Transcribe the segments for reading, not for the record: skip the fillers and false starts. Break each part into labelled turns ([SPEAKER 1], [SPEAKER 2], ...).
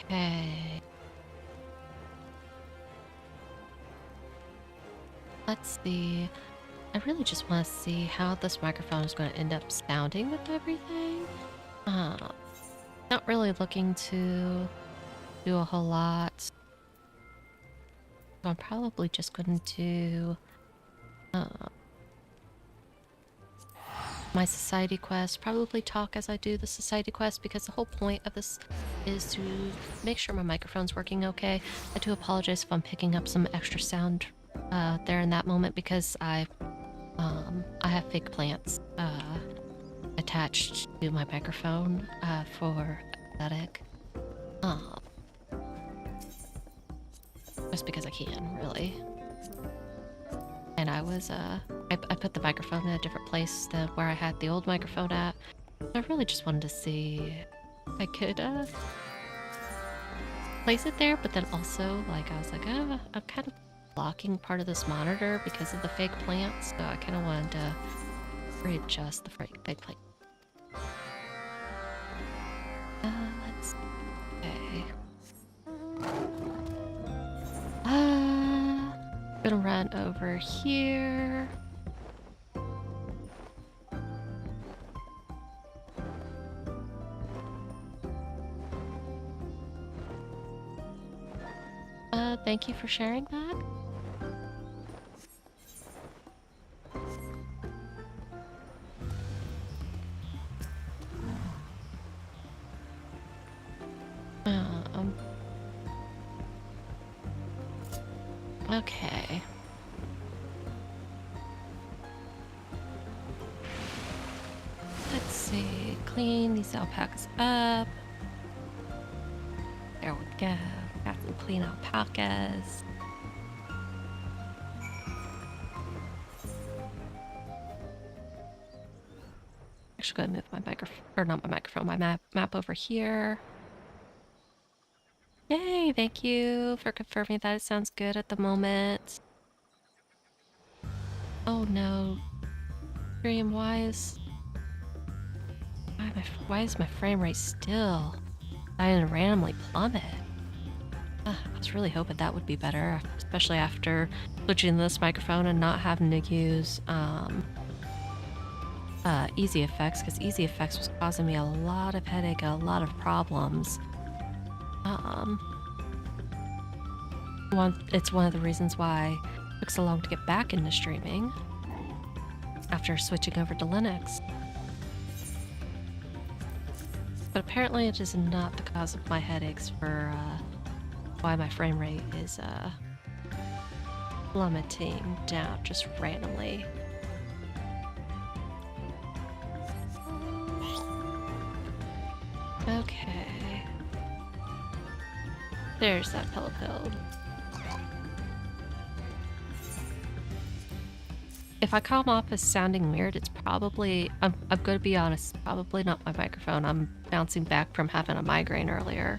[SPEAKER 1] Okay. Let's see. I really just want to see how this microphone is going to end up sounding with everything. Uh, Not really looking to do a whole lot. So I'm probably just going to do my society quest. Probably talk as I do the society quest because the whole point of this is to make sure my microphone's working okay. I do apologize if I'm picking up some extra sound there in that moment because I have fake plants attached to my microphone for aesthetic. Um, just because I can, really. And I was, I put the microphone in a different place than where I had the old microphone at. I really just wanted to see if I could, place it there, but then also, like, I was like, I'm kind of blocking part of this monitor because of the fake plants, so I kind of wanted to readjust the fake plant. Let's see. Gonna run over here. Thank you for sharing that. Um, okay. Let's see. Clean these alpacas up. There we go. Got some clean alpacas. Actually, gonna move my microphone, or not my microphone, my map over here. Yay! Thank you for confirming that it sounds good at the moment. Oh no, stream, why is my frame rate still? I didn't randomly plummet. I was really hoping that would be better, especially after switching this microphone and not having to use Easy Effects, because Easy Effects was causing me a lot of headache, a lot of problems. It's one of the reasons why it took so long to get back into streaming after switching over to Linux. But apparently it is not the cause of my headaches for why my frame rate is plummeting down just randomly. Okay. There's that pellet build. If I come off as sounding weird, it's probably, I'm gonna be honest, probably not my microphone. I'm bouncing back from having a migraine earlier.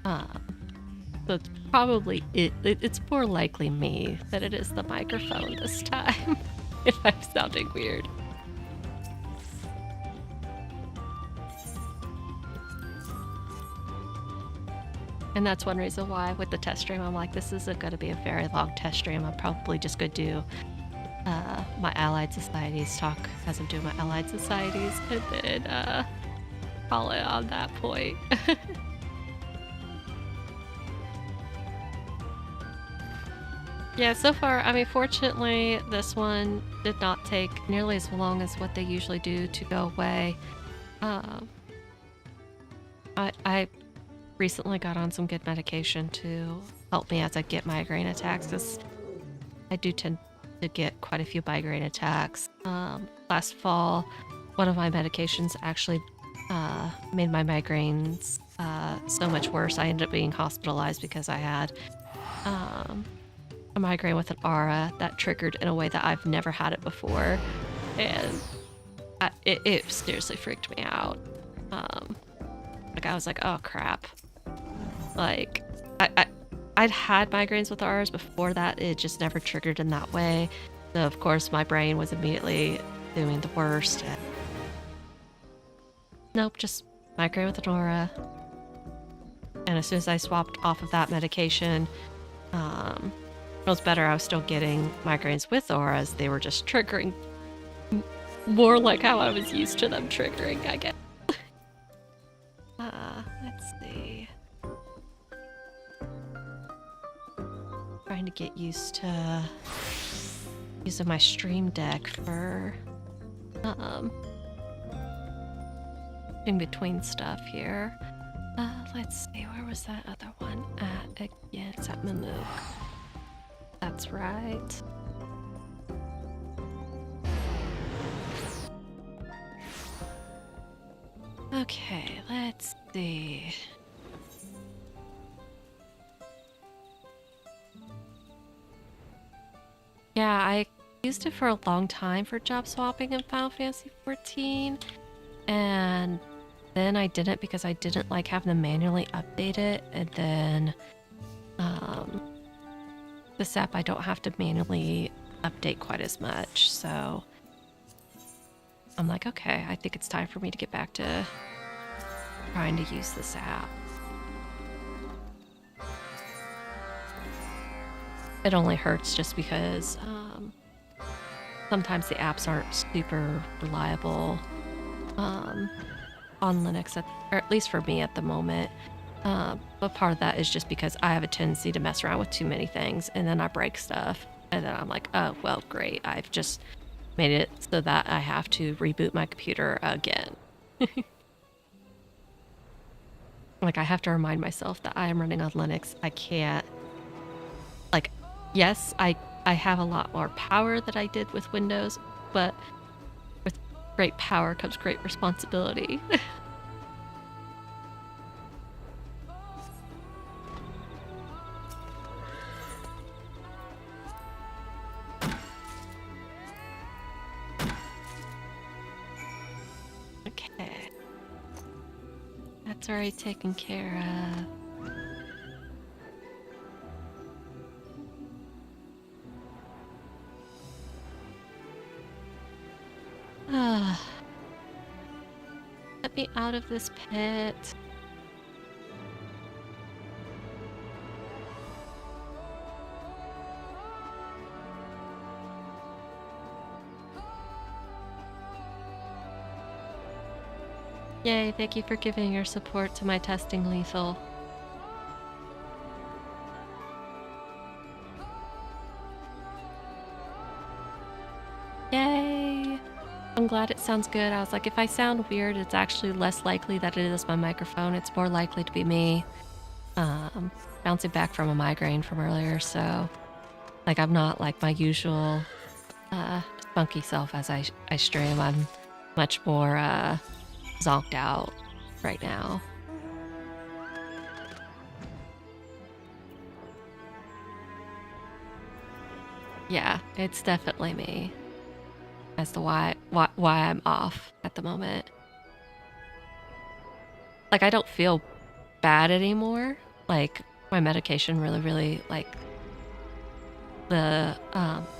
[SPEAKER 1] So it's probably it's more likely me that it is the microphone this time, if I'm sounding weird. And that's one reason why with the test stream, I'm like, this isn't going to be a very long test stream. I'm probably just going to do my Allied Societies talk as I'm doing my Allied Societies and then call it on that point. Yeah, so far, I mean, fortunately, this one did not take nearly as long as what they usually do to go away. I recently got on some good medication to help me as I get migraine attacks, because I do tend to get quite a few migraine attacks. Last fall, one of my medications actually made my migraines so much worse. I ended up being hospitalized because I had a migraine with an aura that triggered in a way that I've never had it before, and it seriously freaked me out. Like, I was like, oh crap. Like, I'd had migraines with auras before that, it just never triggered in that way. So of course my brain was immediately doing the worst. Nope, just migraine with an aura. And as soon as I swapped off of that medication, it was better. I was still getting migraines with auras. They were just triggering more like how I was used to them triggering, I guess. Let's see. Trying to get used to using my stream deck for in between stuff here. Let's see, where was that other one at again? It's at Mamook. That's right. Okay, let's see. Yeah, I used it for a long time for job swapping in Final Fantasy XIV, and then I didn't because I didn't like having to manually update it, and then this app I don't have to manually update quite as much, so I'm like, okay, I think it's time for me to get back to trying to use this app. It only hurts just because sometimes the apps aren't super reliable on Linux, or at least for me at the moment. But part of that is just because I have a tendency to mess around with too many things, and then I break stuff, and then I'm like, oh, well, great. I've just made it so that I have to reboot my computer again. Like, I have to remind myself that I am running on Linux. I can't, like, yes, I have a lot more power than I did with Windows, but with great power comes great responsibility. Okay. That's already taken care of. Let me out of this pit. Yay, thank you for giving your support to my testing lethal. Yay! I'm glad it sounds good. I was like, if I sound weird, it's actually less likely that it is my microphone. It's more likely to be me bouncing back from a migraine from earlier. So, like, I'm not like my usual spunky self as I stream. I'm much more zonked out right now. Yeah, it's definitely me as to why I'm off at the moment. Like, I don't feel bad anymore. Like, my medication really, like, the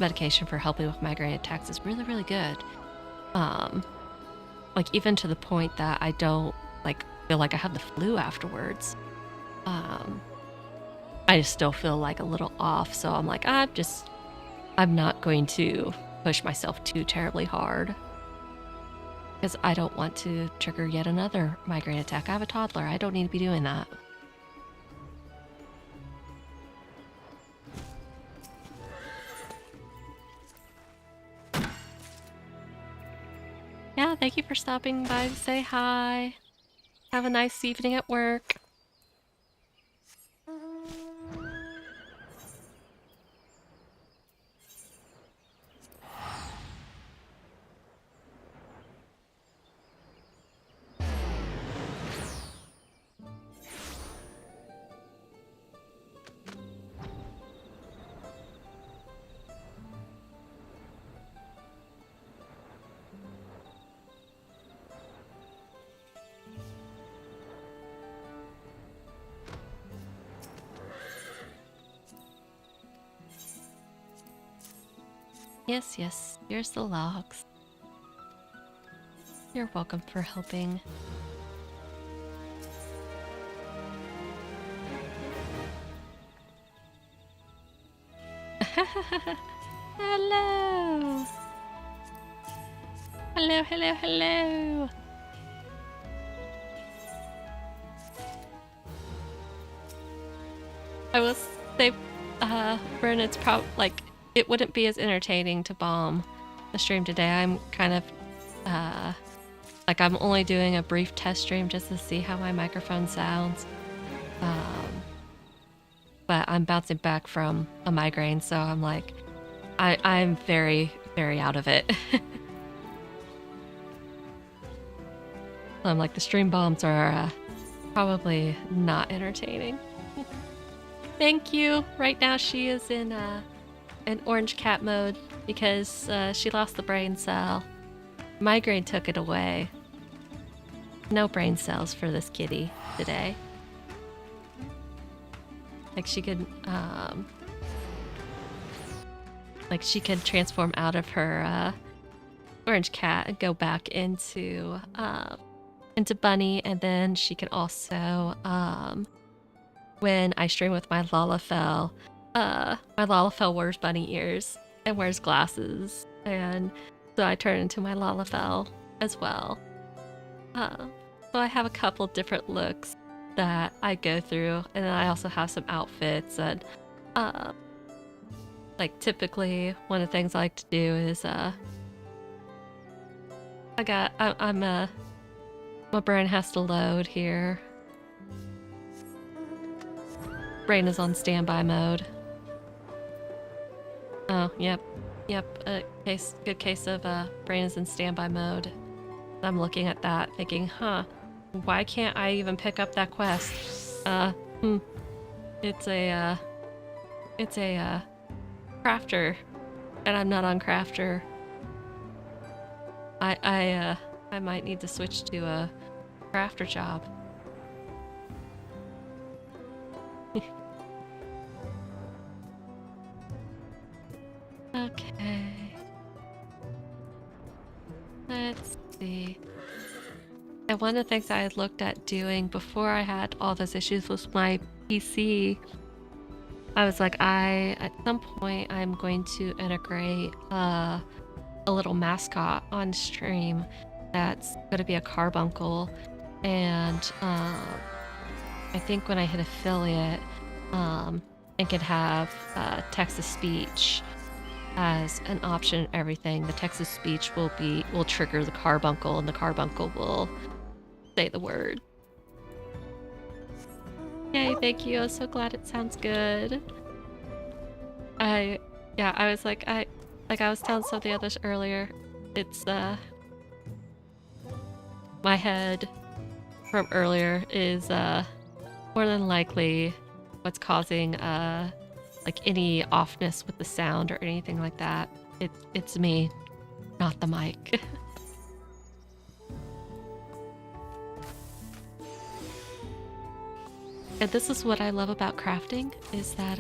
[SPEAKER 1] medication for helping with migraine attacks is really good. Like, even to the point that I don't, like, feel like I have the flu afterwards. I just still feel like a little off, so I'm like, I'm not going to push myself too terribly hard, because I don't want to trigger yet another migraine attack. I have a toddler. I don't need to be doing that. Yeah, thank you for stopping by to say hi. Have a nice evening at work. Yes, here's the logs. You're welcome for helping. Hello. Hello, hello, hello. I will say, Vern, it's like, it wouldn't be as entertaining to bomb the stream today. I'm kind of, like, I'm only doing a brief test stream just to see how my microphone sounds. But I'm bouncing back from a migraine, so I'm like, I'm very, very out of it. I'm like, the stream bombs are probably not entertaining. Thank you. Right now she is in orange cat mode because she lost the brain cell. Migraine took it away. No brain cells for this kitty today. Like she could transform out of her orange cat and go back into Bunny, and then she can also when I stream with my Lalafell, my Lalafell wears bunny ears and wears glasses, and so I turn into my Lalafell as well. So I have a couple different looks that I go through, and then I also have some outfits, and like typically one of the things I like to do is my brain has to load here. Brain is on standby mode. Oh, yep. Good case of brain is in standby mode. I'm looking at that thinking, why can't I even pick up that quest? It's a crafter, and I'm not on crafter. I might need to switch to a crafter job. Okay. Let's see. And one of the things I had looked at doing before I had all those issues with my PC, I was like, at some point I'm going to integrate a little mascot on stream that's going to be a carbuncle, and I think when I hit affiliate, it could have text-to-speech as an option and everything. The text-to-speech will trigger the carbuncle, and the carbuncle will say the word. Yay, thank you. I'm so glad it sounds good. I was like, I was telling some of the others earlier, it's my head from earlier is more than likely what's causing like any offness with the sound or anything like that. It's me, not the mic. And this is what I love about crafting, is that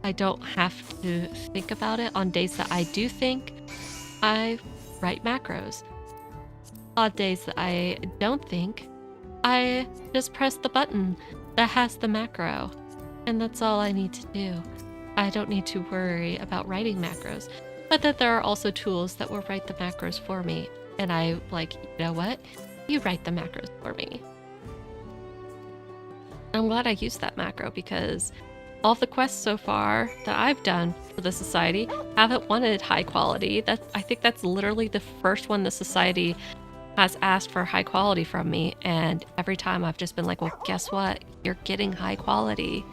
[SPEAKER 1] I don't have to think about it. On days that I do think, I write macros. On days that I don't think, I just press the button that has the macro, and that's all I need to do. I don't need to worry about writing macros, but that there are also tools that will write the macros for me, and I like, you know what? You write the macros for me. I'm glad I used that macro, because all the quests so far that I've done for the Society haven't wanted high quality. I think that's literally the first one the Society has asked for high quality from me, and every time I've just been like, well, guess what? You're getting high quality.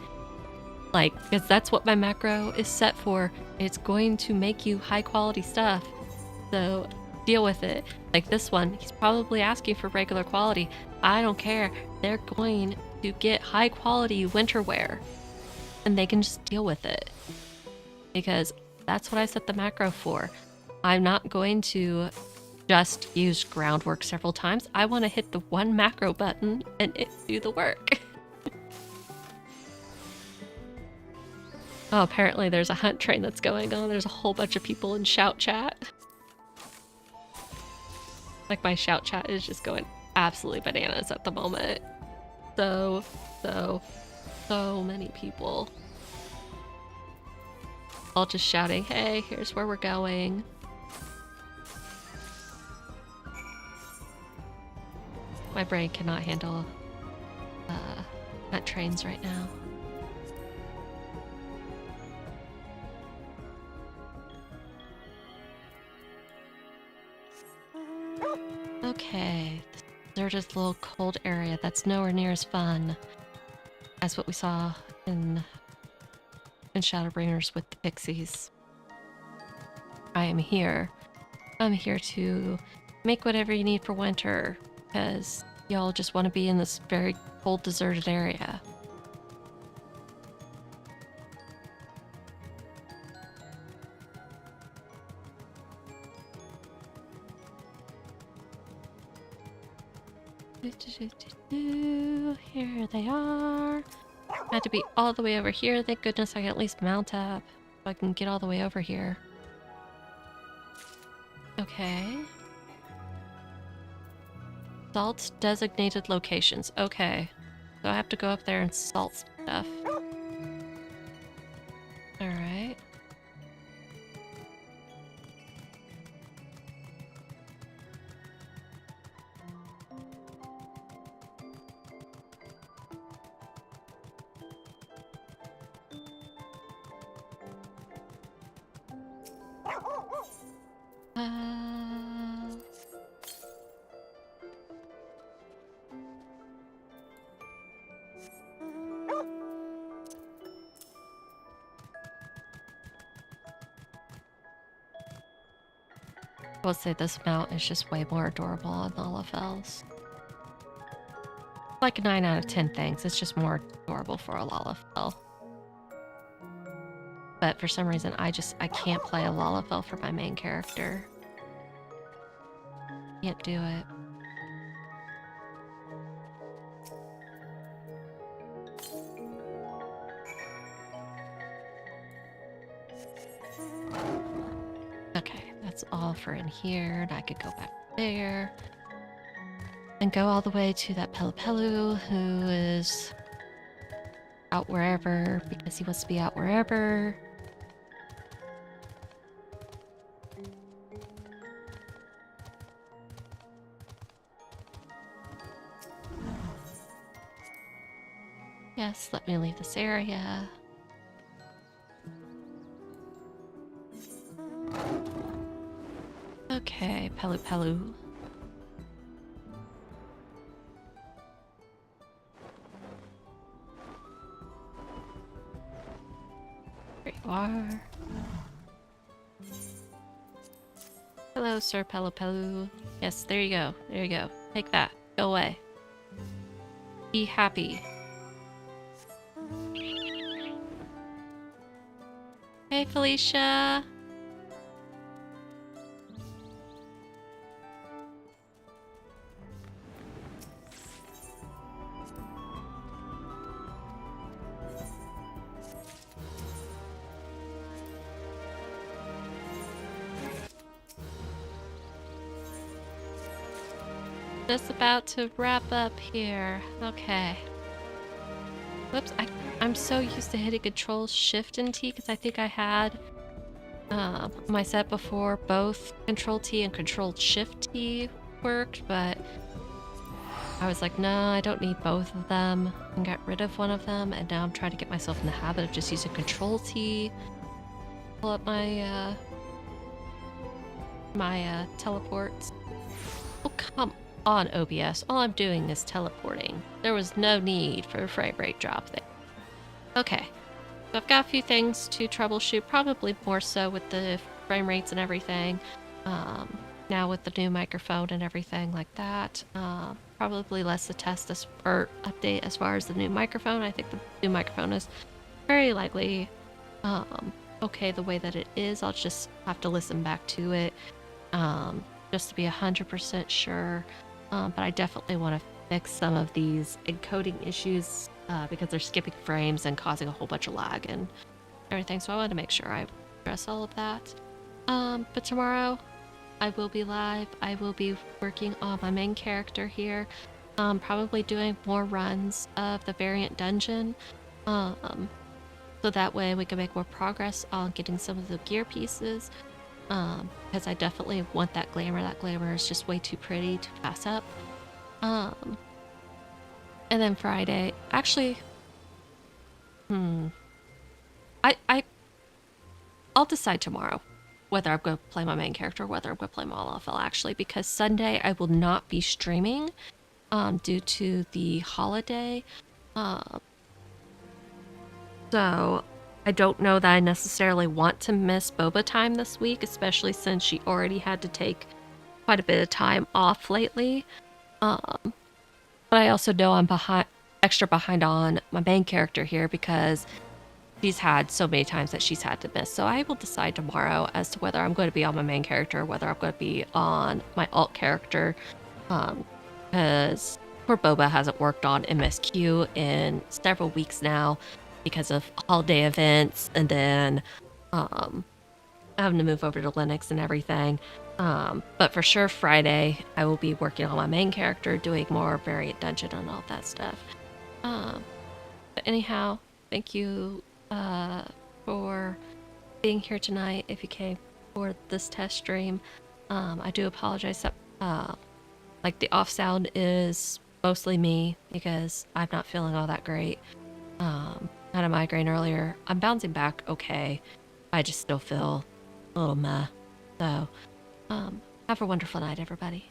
[SPEAKER 1] Like, because that's what my macro is set for. It's going to make you high quality stuff. So deal with it. Like this one, he's probably asking for regular quality. I don't care. They're going to get high quality winter wear, and they can just deal with it, because that's what I set the macro for. I'm not going to just use groundwork several times. I want to hit the one macro button and it do the work. Oh, apparently there's a hunt train that's going on. There's a whole bunch of people in shout chat. Like, my shout chat is just going absolutely bananas at the moment. So many people. all just shouting, hey, here's where we're going. My brain cannot handle trains right now. Okay, they're just a little cold area that's nowhere near as fun as what we saw in Shadowbringers with the pixies. I am here. I'm here to make whatever you need for winter, because y'all just want to be in this very cold, deserted area. Here they are. Had to be all the way over here. Thank goodness I can at least mount up so I can get all the way over here. Okay. Salt designated locations. Okay. So I have to go up there and salt stuff. Alright. I will say this mount is just way more adorable on Lalafels. Like 9 out of 10 things, it's just more adorable for a Lalafell. But for some reason, I can't play a Lalafell for my main character. Can't do it. Okay, that's all for in here, and I could go back there. And go all the way to that Pelupelu, who is out wherever, because he wants to be out wherever. Yes, let me leave this area. Okay, Pelupelu. There you are. Hello, Sir Pelupelu. Yes, there you go. There you go. Take that. Go away. Be happy. Hey, Felicia. Just about to wrap up here. Okay. Whoops, I'm so used to hitting Control Shift and T because I think I had my set before both Control T and Control Shift T worked, but I was like, no, I don't need both of them, and got rid of one of them, and now I'm trying to get myself in the habit of just using Control T. Pull up my teleports. Oh, come on, OBS. All I'm doing is teleporting. There was no need for a frame rate drop there. Okay, so I've got a few things to troubleshoot, probably more so with the frame rates and everything. Now with the new microphone and everything like that. Probably less to test this or update as far as the new microphone. I think the new microphone is very likely okay the way that it is. I'll just have to listen back to it just to be 100% sure. But I definitely want to fix some of these encoding issues because they're skipping frames and causing a whole bunch of lag and everything. So I want to make sure I address all of that. But tomorrow I will be live. I will be working on my main character here. Probably doing more runs of the variant dungeon. so that way we can make more progress on getting some of the gear pieces. Because I definitely want that glamour. That glamour is just way too pretty to pass up. Um, and then Friday, actually, I I'll decide tomorrow whether I'm going to play my main character or whether I'm going to play Malafel, actually, because Sunday I will not be streaming due to the holiday. Um, so I don't know that I necessarily want to miss Boba time this week, especially since she already had to take quite a bit of time off lately. Um, but I also know I'm extra behind on my main character here because she's had so many times that she's had to miss. So I will decide tomorrow as to whether I'm going to be on my main character or whether I'm going to be on my alt character. Because poor Boba hasn't worked on MSQ in several weeks now because of holiday events and then having to move over to Linux and everything. But for sure, Friday, I will be working on my main character, doing more variant dungeon and all that stuff. But anyhow, thank you for being here tonight if you came for this test stream. I do apologize that like the off sound is mostly me because I'm not feeling all that great. Had a migraine earlier. I'm bouncing back okay. I just still feel a little meh. So have a wonderful night, everybody.